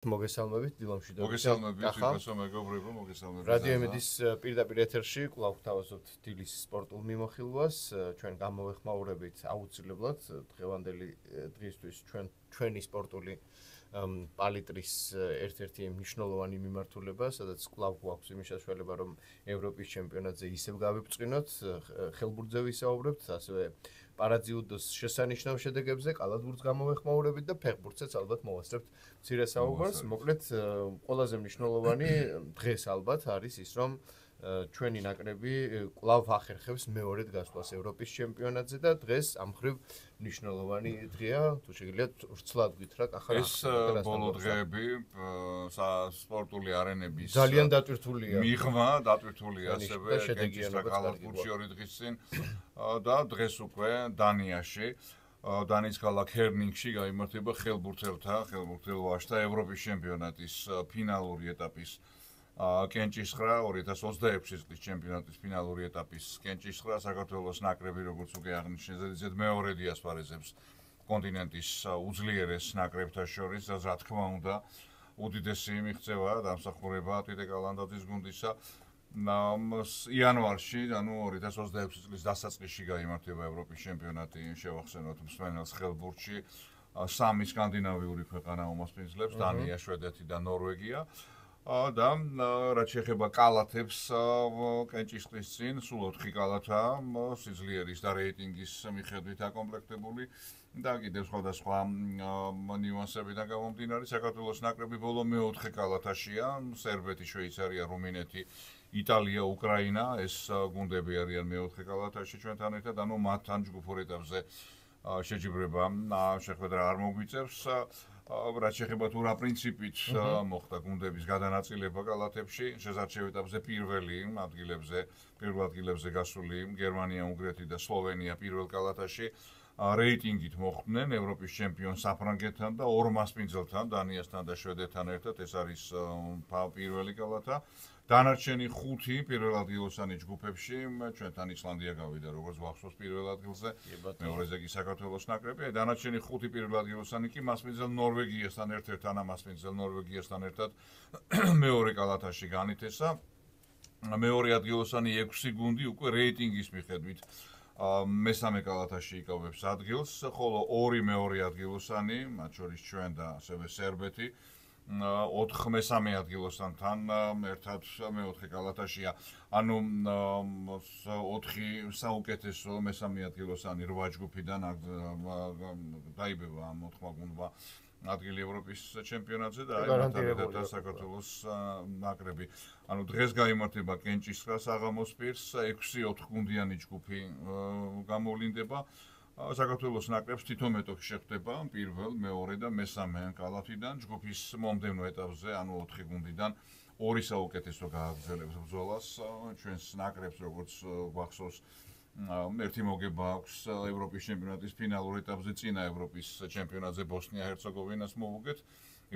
მოგესალმებით დილამშვიდობი. მოგესალმებით, ვიკასო მეგობრებო, მოგესალმებით. რადიო ემედის პირდაპირ ეთერში კვლავ გთავაზობთ დილის სპორტულ მიმოხილვას. ჩვენ გამოვეხმაურებით აუცილებლად დღევანდელი დღისთვის ჩვენი სპორტული პალიტრის ერთ-ერთი მნიშვნელოვანი მიმართულება, სადაც კვლავ გვაქვს იმის საშუალება, რომ ევროპის ჩემპიონატზე ისევ გავიბწყინოთ, ხელბურთზე ვისაუბრებთ, ასევე პარაძიუდოს შესანიშნავ შედეგებზე, კალათბურთს გამოვეხმაურებით და ფეხბურთსაც ალბათ მოვასწრებთ მცირე საუბარს. მოკლედ, ყველაზე მნიშვნელოვანი დღეს ალბათ არის ის, რომ ჩვენი ნაკრები კვლავ ახერხებს მეორედ გასვლას ევროპის ჩემპიონატზე და დღეს ამ მხრივ მნიშვნელოვანი დღეა, თუ შეგიძლიათ ვრცლად გითხრათ ახლა ეს ბოლო დღეები სპორტული არენების ძალიან დატვირთულია. მიღმა დატვირთულია ასევე კენჭისყრა კალათბურთში 2 დღის წინ და დღეს უკვე დანიაში დანის ქალაქ ჰერნინგში გაიმართება ხელბურთელთა ვაჟთა ევროპის ჩემპიონატის ფინალური ეტაპის კენჭისყრა 2026 წლის ჩემპიონატის ფინალური ეტაპის კენჭისყრა საქართველოს ნაკრები როგორც უკვე აღნიშნეთ მეორედი ასპარეზებს კონტინენტის უძლიერეს ნაკრებთან შორის და რა თქმა უნდა უდიდესი მიღწევა დამსახურება თვიდე კალანდაძის გუნდისა იანვარში, ანუ 2026 წლის დასაწყისში გაიმართება ევროპის ჩემპიონატი, შევახსენოთ მსმენელს ხელბურთში, 3 სკანდინავიური ქვეყანა უმასპინძლებს, დანია, შვედეთი და ნორვეგია. და რაც შეეხება კალათებს კენჭისყრის წინ, სულ 4 კალათა სიძლიერის და რეიტინგის მიხედვით აკომპლექტებული და კიდევ სხვადასხვა ნიუანსებიდან გამომდინარე, საქართველოს ნაკრები ბოლო მეოთხე კალათაშია, სერბეთი, შვეიცარია, რუმინეთი, იტალია, უკრაინა, ეს გუნდები არიან მეოთხე კალათაში ჩვენთან ერთად, ანუ მათთან ჯგუფურ ეტაპზე შეჯიბრება შეხვედრა არ მოგვიწევს. რაც შეეხება თუ რა პრინციპით მოხდა გუნდების გადანაწილება კალათებში, შესარჩევ ეტაპზე პირველ ადგილებზე გასული გერმანია, უნგრეთი და სლოვენია პირველ კალათაში რეიტინგით მოხვდნენ ევროპის ჩემპიონ საფრანგეთთან და 2 მასპინძელთან, დანიასთან და შვედეთთან ერთად, ეს არის პირველი კალათა. დანარჩენი 5 პირველ ადგილოსანი ჯგუფებში, ჩვენთან ისლანდია გავიდა, როგორც გვახსოვს პირველ ადგილზე, მეორეზე კი საქართველოს ნაკრები, დანარჩენი 5 პირველ ადგილოსანი კი მასპინძელ ნორვეგიასთან ერთად მეორე კალათაში განითესა. მეორე ადგილოსანი 6 გუნდი უკვე რეიტინგის მიხედვით მესამე კალათაში იკავებს ადგილს, ხოლო 2 მეორე ადგილოსანი, მათ შორის ჩვენ და ასევე სერბეთი 4 მესამე ადგილოსანთან ერთად მეოთხე კალათაშია. ანუ 4 საუკეთესო მესამე ადგილოსანი 8 ჯგუფიდან დაიბება ამ 4 გუნდმა ადგილი ევროპის ჩემპიონატზე და მათთან საქართველოს ნაკრები. ანუ დღეს გაიმართება კენჭისყრა საღამოს პირს 6-4 გუნდიანი ჯგუფი გამოვლინდება. საქართველოს ნაკრებს თითო მეტოქი შეხვდება პირველ, მეორე და მესამე კალათიდან ჯგუფის მომდევნო ეტაპზე, ანუ 4 გუნდიდან 2 საუკეთესო გააგრძელებს ბრძოლას. ჩვენს ნაკრებს როგორც გვახსოვს ერთი მოგება აქვს ევროპის ჩემპიონატის ფინალურ ეტაპზე წინა ევროპის ჩემპიონატზე ბოსნია-ჰერცეგოვინას მოვუგეთ.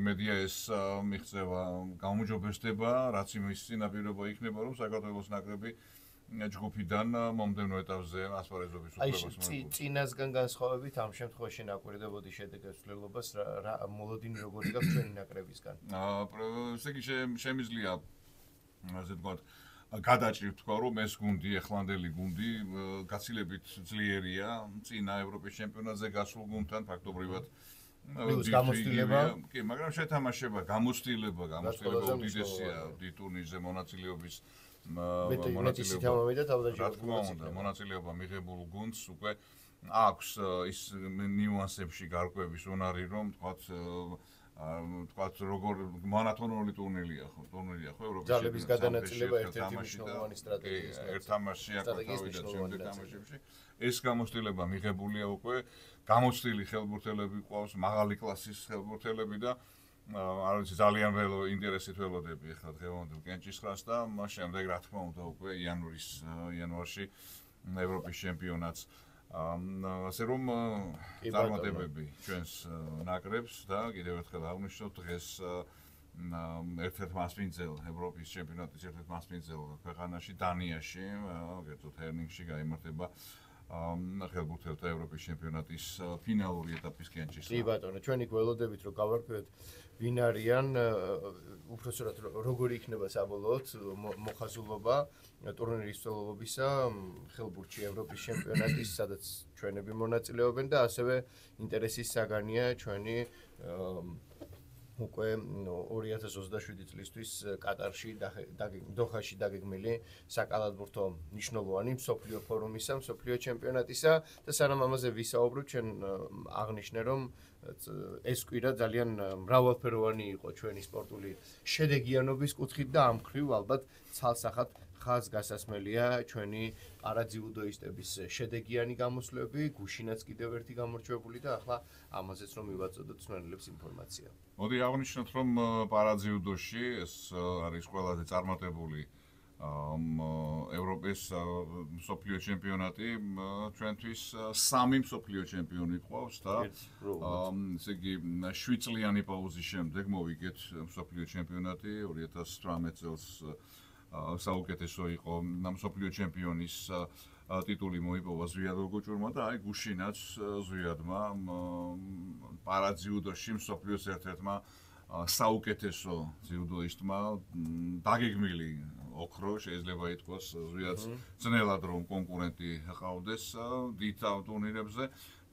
იმედია ეს მიღწევა გაუმჯობესდება, რაც იმის წინაპირობა იქნება, რომ საქართველოს ნაკრები ჯგუფიდან მომდევნო ეტაპზე ასპარეზობის უფლებას მოეპოვება. წინასგან განსხვავებით ამ შემთხვევაში ნაკვირდებოდი შედეგის ცვლილობას რა მოლოდინი როგორი გაქვს ჩვენი ნაკრებისგან. ესე იგი შემიძლია ასე ვთქვათ გადაჭრით თქვა რომ ეს გუნდი, ეხლანდელი გუნდი გაცილებით ძლიერია წინა ევროპის ჩემპიონატზე გასულ გუნდთან ფაქტობრივად გამოცდილება კი, მაგრამ შეთამაშება გამოცდილება უდიდესია ტურნირზე მონაწილეობის მონაწილეობა მიღებულ გუნდს უკვე აქვს ის ნიუანსებში გარკვევის უნარი, რომ თქვათ როგორ მონათონური ტურნირია ხო ევროპის ძალების გადანაწილება ერთ-ერთი მნიშვნელოვანი სტრატეგია. ერთ თამაშში აკავიდა შემდეგ თამაშებში. ეს გამოცდილება მიღებულია უკვე, გამოცდილი ხელბურთელები ყავს, მაღალი კლასის ხელბურთელები და არ ვიცი ძალიან ინტერესით ველოდები ახლა დღევანდელ კენჭისყრას და შემდეგ რა თქმა უნდა უკვე იანვარში ევროპის ჩემპიონატს. ასე რომ წარმატებები ჩვენს ნაკრებს და კიდევ ერთხელ აღვნიშნოთ დღეს ერთ-ერთ მასპინძელ ევროპის ჩემპიონატის ერთ-ერთ მასპინძელ ქვეყანაში დანიაში, კერძოდ ჰერნინგში გაიმართება ხელბურთელთა ევროპის ჩემპიონატის ფინალური ეტაპის კენჭის. კი ბატონო, ჩვენი გველოდებით რომ გავარკვიოთ ვინ არიან, უბრალოდ როგორი იქნება საბოლოოდ მოხაზულობა ტურნირის მსვლელობისა ხელბურთში ევროპის ჩემპიონატის, სადაც ჩვენები მონაწილეობენ და ასევე ინტერესის საგანია ჩვენი უკვე 2027 წლისთვის კატარში დოხაში დაგეგმილი საკალათბურთო მნიშვნელოვანი მსოფლიო ფორუმისა, მსოფლიო ჩემპიონატისა და სანამ ამაზე ვისაუბროთ, ჩვენ აღნიშნე რომ ეს კვირა ძალიან მრავალფეროვანი იყო ჩვენი სპორტული შედეგიანობის კუთხით და ამ მხრივ ალბათ ცალსახად ხაზგასასმელია ჩვენი პარაძიუდოისტების შედეგიანი გამოსვლები, გუშინაც კიდევ ერთი გამორჩეული და ახლა ამაზეც რომ მივაწოდოთ მსმენელებს ინფორმაცია. მოდი აღნიშნოთ, რომ პარაძიუდოში ეს არის ყველაზე წარმატებული ევროპის მსოფლიო ჩემპიონატი, ჩვენთვის 3 მსოფლიო ჩემპიონი ყავს და ესე იგი 7 წლიანი პაუზის შემდეგ მოვიგეთ მსოფლიო ჩემპიონატი 2018 წელს საუკეთესო იყო მსოფლიო ჩემპიონის ტიტული მოიპოვა ზვიად გოგოჭურმა და აი გუშინაც ზვიადმა პარაძიუდოში მსოფლიოს ერთ-ერთმა საუკეთესო ძიუდოისტმა დაგეგმილი ოქრო შეიძლება ითქვას ზვიადს ძნელად რომ კონკურენტი ჰყავდეს დიდ ტურნირებზე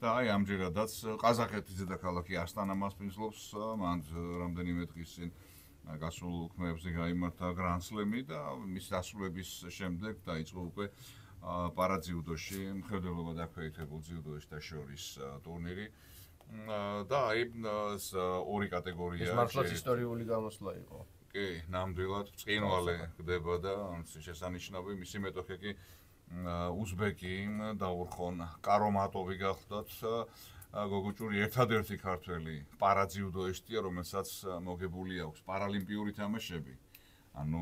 და აი ამჯერადაც ყაზახეთის დედაქალაქი ასტანა მასპინძლობს მან რამდენიმე დღის წინ გასულ ქმეებზე გაიმართა გრანდსლემი და მის დასრულების შემდეგ დაიწყო უკვე პარაძიუდოში მხედველობა დაქვეითებულ ძიუდოისტთა შორის ტურნირი და აი ორი კატეგორია ეს მართლაც ისტორიული გამოსვლა იყო. კი, ნამდვილად ბრწყინვალე ხდება და შესანიშნავი მისი მეტოქე კი უზბეკი დაურხონ კარომატოვი გახლდათ გოგოჭური ერთადერთი ქართველი პარაძიუდოისტია, რომელსაც მოგებული აქვს პარალიმპიური თამაშები. ანუ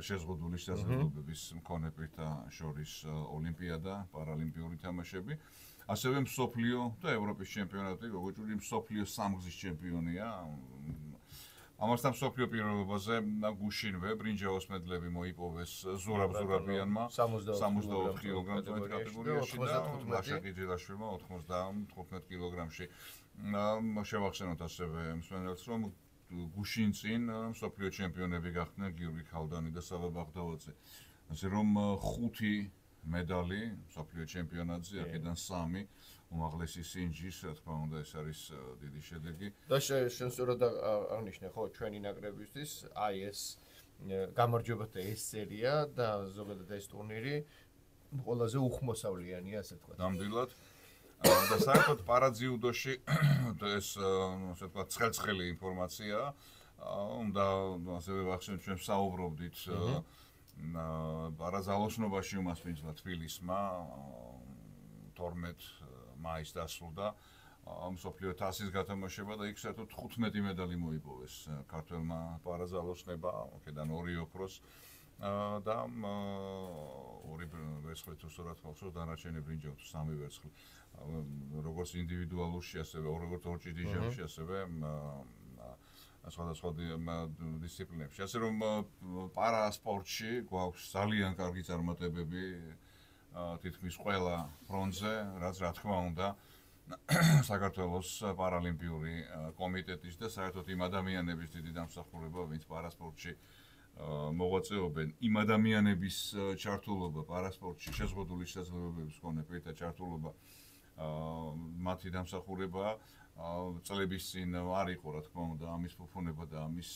შეზღუდული შესაძლებლობების მქონე პირთა შორის ოლიმპიადა, პარალიმპიური თამაშები. ასევე მსოფლიო და ევროპის ჩემპიონატი, გოგოჭური მსოფლიო სამგზის ჩემპიონია. ამასთან მსოფლიო პირველობაზე გუშინვე ბრინჯაოს მედლები მოიპოვეს ზურაბ ზურაბიანმა 64 კილოგრამის კატეგორიაში და ლაშაკი ჯილაშვილმა 95 კილოგრამში. შევახსენოთ ასევე მსმენელს, რომ გუშინ წინ მსოფლიო ჩემპიონები გახდნენ გიორგი ქალდანი და სავა ბაღდავაძე. ასე რომ 5 медали მსოფლიო ჩემპიონატზე, აქედან 3 უმაღლესი სინჯის, რა თქმა უნდა, ეს არის დიდი შედეგი. და შესაძლოა აღნიშნე ხო ჩვენი ნაკრებისთვის, აი ეს გამარჯვებათა ეს სერია და ზოგადად ეს ტურნირი ყველაზე უხმოსავლიანია, ასე ვთქვათ. ნამდვილად. და საერთოდ პარაძიუდოში ეს ასე ვთქვათ ცხელცხელი ინფორმაცია, უნდა ასევე ვახსენოთ, ჩვენ საუბრობდით პარაზალოსნობაში უმასპინძლა თბილისმა 12 მაისს დასრულდა მსოფლიო თასის გათამაშება და იქ საერთოდ 15 медали მოიპოვეს ქართველმა პარაზალოსნება, აქედან 2 ოქროს და 2 ვერცხლი თუ სწორად ხალხს დანარჩენი ბრინჯაოს 3 ვერცხლი. როგორც ინდივიდუალურში, ასევე როგორც ორჭიდი ჟამში, ასევე სხვადასხვა დისციპლინებში. ასე რომ პარასპორტში გვაქვს ძალიან კარგი წარმატებები თითქმის ყველა ფრონტზე, რაც რა თქმა უნდა საქართველოს პარალიმპიური კომიტეტის და საერთოდ იმ ადამიანების დიდი დამსახურება, ვინც პარასპორტში მოღვაწეობენ, იმ ადამიანების ჩართულობა პარასპორტში, შეზღუდული შესაძლებლობების მქონე პირთა ჩართულობა მათი დამსახურება წლების წინ არ იყო, რა თქმა უნდა, ამის ფუფუნება და ამის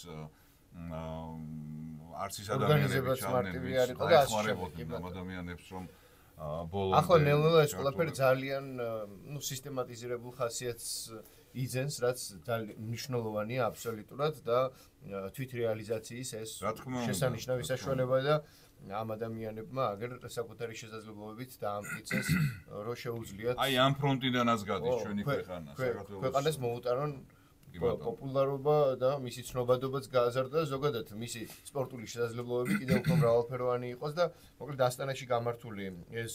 არც ის ადამიანები ჩარნები არ იყო და ახმარებოდნენ ადამიანებს, რომ ახლა ნელ-ნელა ეს ყველაფერი ძალიან სისტემატიზირებულ ხასიათს იძენს, რაც ძალიან მნიშვნელოვანია აბსოლუტურად და თვითრეალიზაციის ეს შესანიშნავი საშუალება და ამ ადამიანებმა აგერ საკუთარი შესაძლებლობებით დაამტკიცეს, რომ შეუძლიათ აი ამ ფრონტიდანაც გადის ჩვენი ქვეყანა, საქართველოს ქვეყანას მოუტარონ პოპულარობა და მისი ცნობადობაც გააზარდა და ზოგადად მისი სპორტული შესაძლებლობები კიდევ უფრო მრავალფეროვანი იყოს და მოკლედ ასტანაში გამართული ეს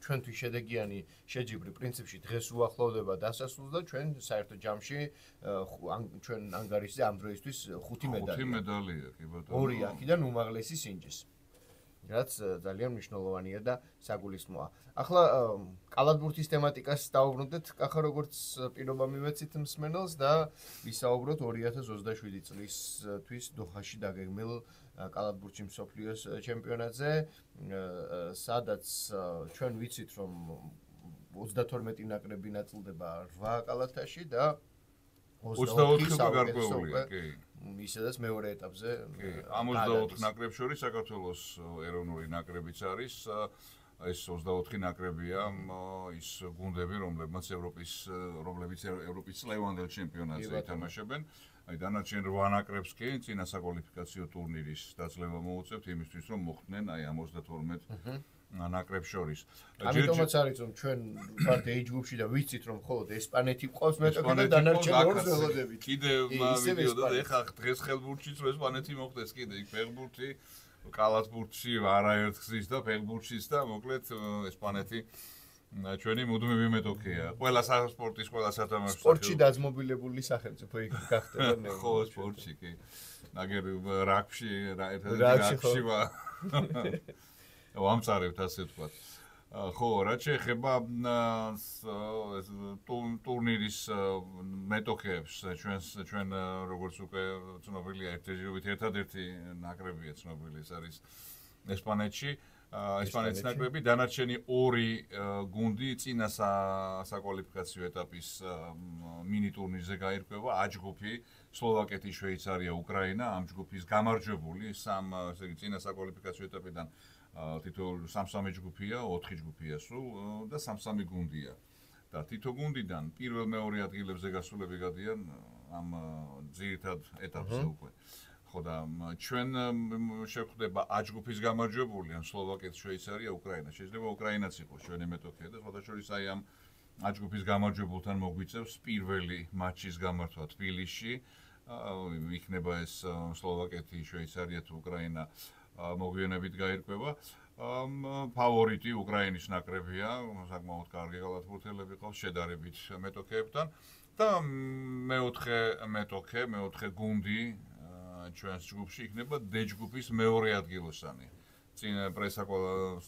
ჩვენთვის შედეგიანი შეჯიბრი პრინციპში დღეს უახლოვდება დასასრულს და ჩვენ საერთო ჯამში ჩვენ ანგარიშზე ამ დროისთვის 5 медали. 5 медалია, კი ბატონო. 2 აქედან უმაღლესი სინჯის. რაც ძალიან მნიშვნელოვანია და საგულისხმოა. ახლა კალათბურთის თემატიკას დავუბრუნდეთ, კახა როგორც პირობა მივეცით მსმენელს და ვისაუბროთ 2027 წლისთვის დოჰაში დაგეგმილ კალათბურთში მსოფლიოს ჩემპიონატზე, სადაც ჩვენ ვიცით, რომ 32 ნაკრები ნაწილდება 8 კალათაში და 24 გარკვეულია, კი. ისედაც მეორე ეტაპზე. კი, ამ 24 ნაკრებს შორის საქართველოს ეროვნული ნაკრებიც არის. ეს 24 ნაკრებია ის გუნდები, რომლებიც ევროპის წლევანდელ ჩემპიონატზე ითამაშებენ. აი დანარჩენ 8 ნაკრებს კი წინა საკვალიფიკაციო ტურნირის დაძლევა მოუწევთ იმისთვის, რომ მოხვდნენ აი ამ 32 ნაკრებს შორის. ამიტომაც არის რომ ჩვენ ვართ A ჯგუფში და ვიცით რომ მხოლოდ ესპანეთი ყავს მეტოქე და დანარჩენ ორს ველოდებით. კიდევ მივიდიოდა და ეხლა დღეს ხელბურთშიც რომ ესპანეთი მოხდეს კიდე იქ ფეხბურთი, კალათბურთში არაერთგზის და ფეხბურთშიც და მოკლედ ესპანეთი ჩვენი მუდმივი მეტოქეა. ყველა სპორტის ყველა სათამაშო სპორტში დაძმობილებული სახელმწიფო იქ გახდება ნე. ხო, სპორტში კი. ნაგერ რაგბში რაგბში ვამწარებთ ასე ვთქვათ. ხო, რაც შეეხება ტურნირის მეტოქეებს, ჩვენ როგორც უკვე ცნობილია, ერთადერთი ნაკრებია ცნობილი, ეს არის ესპანეთში. ესპანეთის ნაკრები, დანარჩენი 2 გუნდი წინა საკვალიფიკაციო ეტაპის მინი ტურნირზე გაირკვევა, A ჯგუფი, სლოვაკეთი, შვეიცარია, უკრაინა, ამ ჯგუფის გამარჯვებული, ესე იგი წინა საკვალიფიკაციო ეტაპიდან თითოეული 3 ჯგუფია, 4 ჯგუფია სულ და 3 გუნდია. და თითო გუნდიდან პირველ-მეორე ადგილებზე გასულები გადიან ამ ძირითად ეტაპზე უკვე. ხო და ჩვენ შევხვდება A ჯგუფის გამარჯვებული, ან სლოვაკეთი, შვეიცარია, უკრაინა. შეიძლება უკრაინაც იყოს ჩვენი მეტოქე და სხვათა შორის აი ამ A ჯგუფის გამარჯვებულთან მოგვიწევს პირველი მატჩის გამართვა თბილისში. იქნება ეს სლოვაკეთი, შვეიცარია თუ უკრაინა მოგვიანებით გაირკვევა. ფავორიტი უკრაინის ნაკრებია, საკმაოდ კარგი კალათბურთელები ყავს შედარებით მეტოქეებთან და მეოთხე გუნდი ჩვენს ჯგუფში იქნება D ჯგუფის მეორე ადგილოსანი. წინა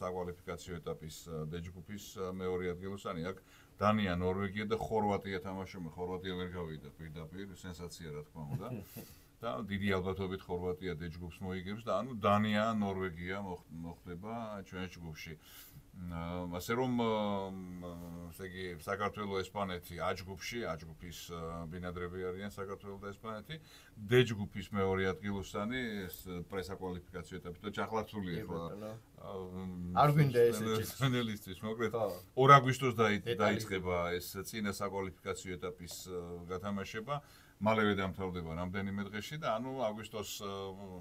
საკვალიფიკაციო ეტაპის D ჯგუფის მეორე ადგილოსანი აქ დანია, ნორვეგია და ხორვატია თამაშობენ. ხორვატია ვერ გავიდა პირდაპირ, სენსაცია რა თქმა უნდა. და დიდი ალბათობით ხორვატია D ჯგუფს მოიგებს და ანუ დანია, ნორვეგია მოხდება ჩვენს ჯგუფში. ასე რომ ესე იგი საქართველოს ესპანეთი A ჯგუფში, A ჯგუფის ბინადრები არიან საქართველოს და ესპანეთი, D ჯგუფის მეორე ადგილოსანი ეს პრესაკვალიფიკაციო ეტაპი და ჩახლართულია ხო. არ გვინდა ესე ჩენელისტვის მოკლედ 2 აგვისტოს დაიწყება ეს წინა საკვალიფიკაციო ეტაპის გათამაშება. მალევე დამთავრდება რამდენიმე დღეში და ანუ აგვისტოს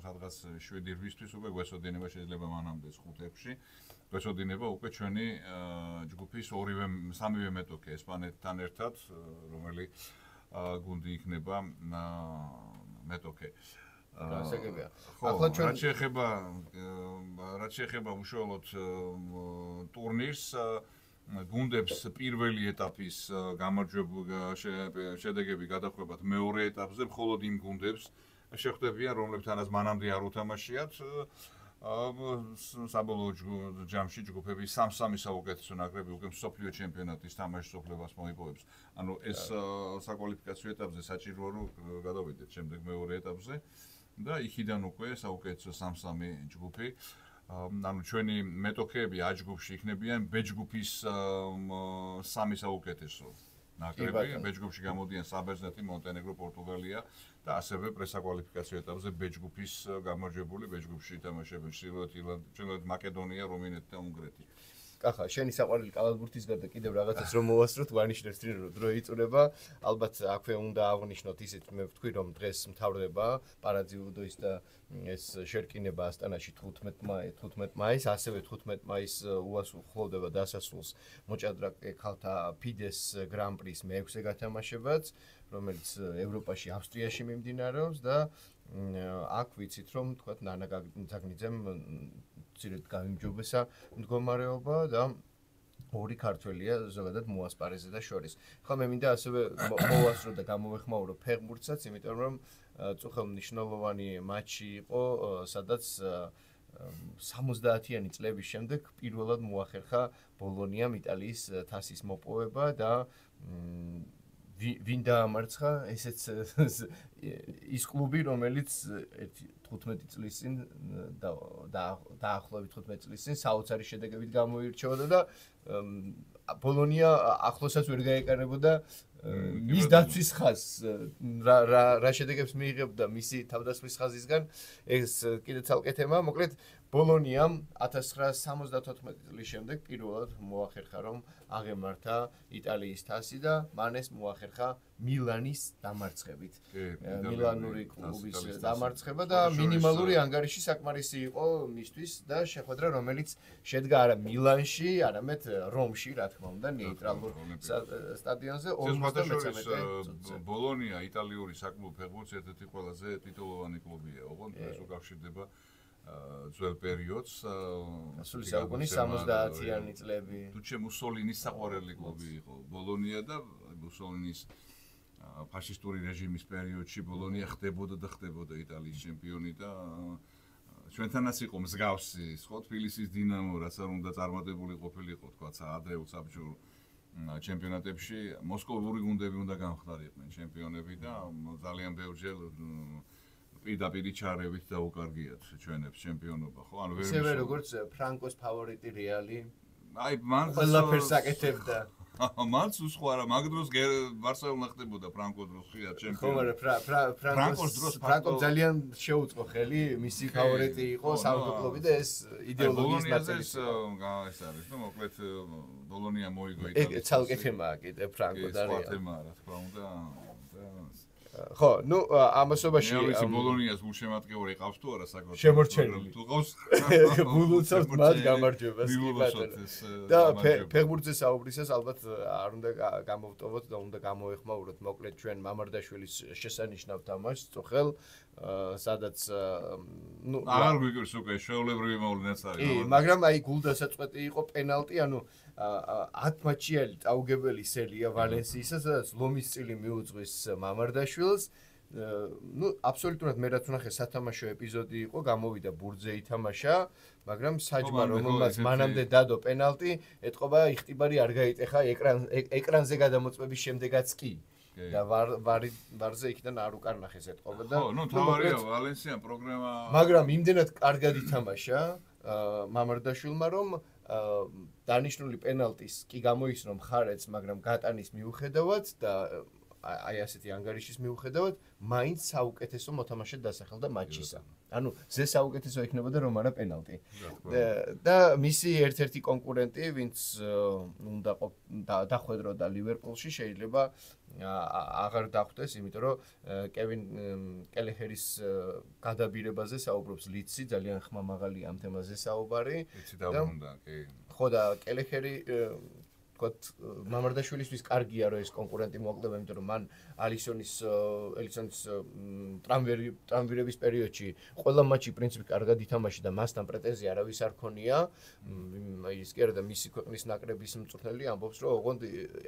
სადღაც 7-8-თვის უკვე გვესოდინება შეიძლება მანამდე 5-6-ში გვესოდინება უკვე ჩვენი ჯგუფის 3-ვე მეტოქე ესპანეთთან ერთად, რომელიც გუნდი იქნება მეტოქე. გასაგებია. ახლა ჩვენ რაც შეეხება უშუალოდ ტურნირს გუნდებს პირველი ეტაპის შედეგები გადახვებათ მეორე ეტაპზე, მხოლოდ იმ გუნდებს შეხვდებიან, რომლებთანაც მანამდე არ უთამაშიათ. საბოლოო ჯამში ჯგუფების 3 საუკეთესო ნაკრები უკვე მსოფლიო ჩემპიონატის თამაშის უფლებას მოიპოვებს. ანუ ეს საკვალიფიკაციო ეტაპზე საჭიროა რომ გადავიდეთ შემდეგ მეორე ეტაპზე და იქიდან უკვე საუკეთესო 3 ჯგუფი ანუ ჩვენი მეტოქეები A ჯგუფში იქნებიან B ჯგუფის 3 საუკეთესო ნაკრები. B ჯგუფში გამოდიან საბერძნეთი, მონტენეგრო, პორტუგალია და ასევე პრესაკვალიფიკაციო ეტაპზე B ჯგუფის გამარჯვებული B ჯგუფში ითამაშებენ ჩრდილოეთ მაკედონია, რუმინეთი და უნგრეთი. კახა, შენი საყვარელი კალათბურთის გარდა კიდევ რაღაცას რომ მოვასწროთ, ვანიშნებს თრენერო დრო იწურება. ალბათ აქვე უნდა აღვნიშნოთ ისიც მე ვთქვი რომ დღეს მთავრდება პარაძიუდოის და ეს შერკინება ასტანაში 15 მაისს, ასევე 15 მაისს უახლოვდება დასასრულს მოჭადრაკე ქალთა FIDE-ს გრან-პრის მე-6 გათამაშებაც, რომელიც ევროპაში ავსტრიაში მიმდინარეობს და აქ ვიცით რომ თქვათ ნანა გაგნიძემ ცირეთ გამიმჯობესა მდგომარეობა და 2 ქართველია ზოგადად მოასპარეზე და შორის. ხო მე მინდა ასევე მოვასწრო და გამოვეხმაურო ფეხბურთსაც, იმიტომ რომ წუხელ მნიშვნელოვანი მატჩი იყო, სადაც 70-იანი წლების შემდეგ პირველად მოახერხა ბოლონიამ იტალიის თასის მოპოვება და ვინ დაამარცხა ესეც ის კლუბი, რომელიც 15 წლის წინ დაახლოებით 15 წლის წინ საოცარი შედეგებით გამოირჩეოდა და ბოლონია ახლოსაც ვერ გაეკარებოდა მის დაცვის ხაზს რა შედეგებს მიიღებდა მისი თავდაცვის ხაზისგან ეს კიდე ცალკე თემაა მოკლედ ბოლონიამ 1974 წლის შემდეგ პირველად მოახერხა რომ აღემართა იტალიის თასი და მან ეს მოახერხა მილანის დამარცხებით მილანური კლუბის დამარცხება და მინიმალური ანგარიში საკმარისი იყო მისთვის და შეხვედრა რომელიც შედგა არა მილანში არამედ რომში რა თქმა უნდა ნეიტრალურ სტადიონზე 53 ბოლონია იტალიური საკლუბო ფეხბურთის ერთ-ერთი ყველაზე ტიტულოვანი კლუბია ოღონდ ეს უკავშირდება ძველ პერიოდს სული საუკუნის 70-იანი წლები თუჩე მუსოლინის საყვარელი კლუბი იყო ბოლონია და მუსოლინის ფაშისტური რეჟიმის პერიოდში ბოლონია ხდებოდა იტალიის ჩემპიონი და ჩვენთანაც იყო მსგავსი ხო თბილისის დინამო რაც არ უნდა წარმატებული ყოფილიყო თქვა ადრეულ საბჭოურ ჩემპიონატებში მოსკოვური გუნდები უნდა გამხდარიყვნენ ჩემპიონები და ძალიან ბევრჯერ პირდაპირ ჩარევით დაუკარგიათ ჩვენებს ჩემპიონობა ხო ანუ ვერ ისევე როგორც ფრანკოს ფავორიტი რეალი აი მან ყველაფერს აკეთებდა მანც უცხო არა მაგ დროს ბარსელონა ხდებოდა ფრანკოს დროს ხია ჩემპიონი ხო მაგრამ ფრანკომ ძალიან შეუწყო ხელი მისი ფავორიტი იყო საერთო კლუბი და ეს იდეოლოგიის ნაწილი ეს არის ნუ მოკლედ ბოლონია მოიგო იტალიის ცალკე თემაა კიდე ფრანკო და რეალი თემაა რა თქმა უნდა ხო, ნუ ამასობაში ბოლონიას გულშემატკივარი ყავს თუ არა საერთოდ შემორჩენილი. თუ ყავს გულუცავთ მათ გამარჯვებას კი ბატონო. და ფეხბურთზე საუბრისას ალბათ არ უნდა გამოვტოვოთ და უნდა გამოეხმაუროთ მოკლედ ჩვენ მამარდაშვილის შესანიშნავ თამაშს წუხელ სადაც ნუ არ გვიგებს უკვე შეულებრივი მოვლენაც არის. კი, მაგრამ აი გულდასაწყვეტი იყო პენალტი, ანუ 10 მატჩიანი წაუგებელი სერია ვალენსიისა, სადაც ლომის წილი მიუძღვის მამარდაშვილს. ნუ აბსოლუტურად მე რაც ვნახე სათამაშო ეპიზოდი იყო, გამოვიდა ბურთზე ითამაშა, მაგრამ საჯმა რომელმაც მანამდე დადო პენალტი, ეთყობა იხტიბარი არ გაიტეხა ეკრანზე გადამოწმების შემდეგაც კი. და ვარზე იქიდან არ უკარნახეს ეთყობა და ხო, ნუ თავარია ვალენსიამ პროგრამა მაგრამ იმდენად კარგად ითამაშა მამარდაშვილმა რომ დანიშნული პენალტის კი გამოისრო მხარეც, მაგრამ გატანის მიუხედავად და აი ასეთი ანგარიშის მიუხედავად, მაინც საუკეთესო მოთამაშედ დასახელდა მატჩისა. ანუ ზე საუკეთესო იქნებოდა რომ არა პენალტი. და მისი ერთ-ერთი კონკურენტი, ვინც უნდა დახვედროდა ლივერპულში, შეიძლება აღარ დახვდეს, იმიტომ რომ კევინ კელეჰერის გადაბირებაზე საუბრობს ლიდსი, ძალიან ხმამაღალი ამ თემაზე საუბარი. იცი დაბრუნდა, კი. ხო და კელეჰერი ვთქვათ, მამარდაშვილისთვის კარგია რომ ეს კონკურენტი მოაკლდება, იმიტომ რომ მან ალისონის ტრამვირების პერიოდში ყველა მატჩი პრინციპი კარგად ითამაში და მასთან პრეტენზია არავის არ ქონია. აი ის კი არა და მისი ქვეყნის ნაკრების მწვრთნელი ამბობს რომ ოღონდ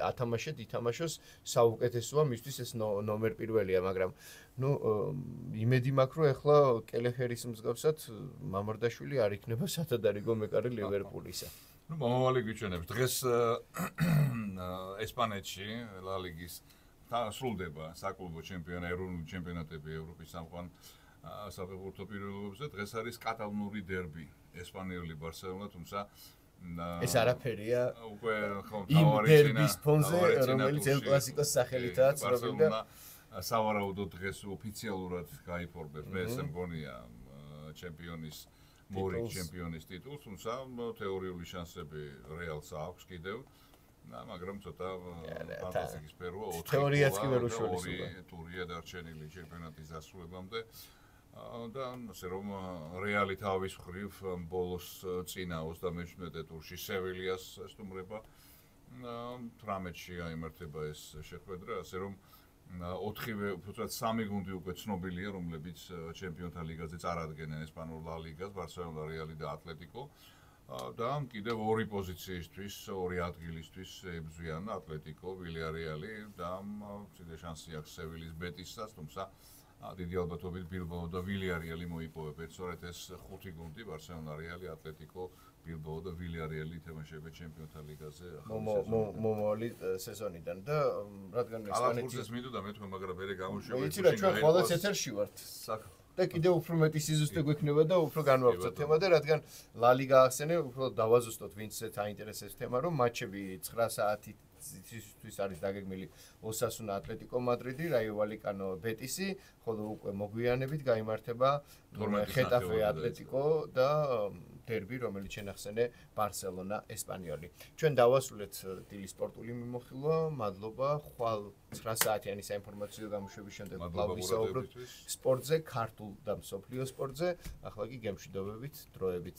ათამაშეთ ითამაშოს საუკეთესოა მისთვის ეს ნომერ პირველია, მაგრამ ნუ იმედი მაქვს რომ ეხლა კელეჰერის მსგავსად მამარდაშვილი არ იქნება სათადარიგო მეკარე ლივერპულისა. ნუ მომავალი გვიჩვენებს. დღეს ესპანეთში ლა ლიგის სრულდება საკლუბო ეროვნული ჩემპიონატები ევროპის სამყარო საფეხბურთო პირობებზე. დღეს არის კატალონური დერბი, ესპანელი ბარსელონა, თუმცა ეს არაფერია უკვე ხო იმ დერბის ფონზე, რომელიც ელ კლასიკოს სახელითაა ცნობილი და სავარაუდოდ დღეს ოფიციალურად გაიფორმებს. მე ესე მგონია ჩემპიონის მორიგ ჩემპიონის ტიტულს, თუმცა თეორიული შანსები რეალს აქვს კიდევ, მაგრამ ცოტა ფანტასტიკის სფეროა 4 თეორიაც კი ვერ უშუალესია. ტურია დარჩენილი ჩემპიონატის დასრულებამდე და ასე რომ რეალი თავის მხრივ ბოლოს წინა 37 ტურში სევილიას ესტუმრება 18-ში აიმართება ეს შეხვედრა, ასე რომ 4-ვე, უბრალოდ 3 გუნდი უკვე ცნობილია, რომლებიც ჩემპიონთა ლიგაზე წარადგენენ ესპანურ ლა ლიგას, ბარსელონა, რეალი და ატლეტიკო. და კიდევ 2 პოზიციისთვის, 2 ადგილისთვის ებრძვიან ატლეტიკო, ვილიარეალი და ცივი შანსი აქვს სევილის ბეტისსაც, თუმცა დიდი ალბათობით ბილბაო და ვილიარეალი მოიპოვებენ. სწორედ ეს 5 გუნდი ბარსელონა, რეალი, ატლეტიკო, ბილბაო და ვილიარეალი ითამაშებენ ჩემპიონთა ლიგაზე მომავალი სეზონიდან და რადგან ესპანეთის მინდოდა მე თქვენ მაგრამ მე გამოშვება იცი რა ჩვენ ყოველდღე ეთერში ვართ და კიდევ უფრო მეტი სიზუსტე გვექნება და უფრო განვავრცოთ თემა და რადგან ლა ლიგა ახსენე უფრო დავაზუსტოთ ვინცეთ აინტერესებს თემა რომ მატჩები 9 საათით ისთვის არის დაგეგმილი ოსასუნა ატლეტიკო მადრიდი, რაიო ვალიკანო ბეტისი, ხოლო უკვე მოგვიანებით გაიმართება ხეტაფე ატლეტიკო და დერბი, რომელიც შენახსენე ბარსელონა ესპანიოლი. ჩვენ დავასრულეთ დილის სპორტული მიმოხილვა, მადლობა. ხვალ 9 საათიანი საინფორმაციო გამოშვების შემდეგ კვლავ ვისაუბროთ სპორტზე, ქართულ და მსოფლიო სპორტზე. ახლა კი გემშვიდობებით, დროებით.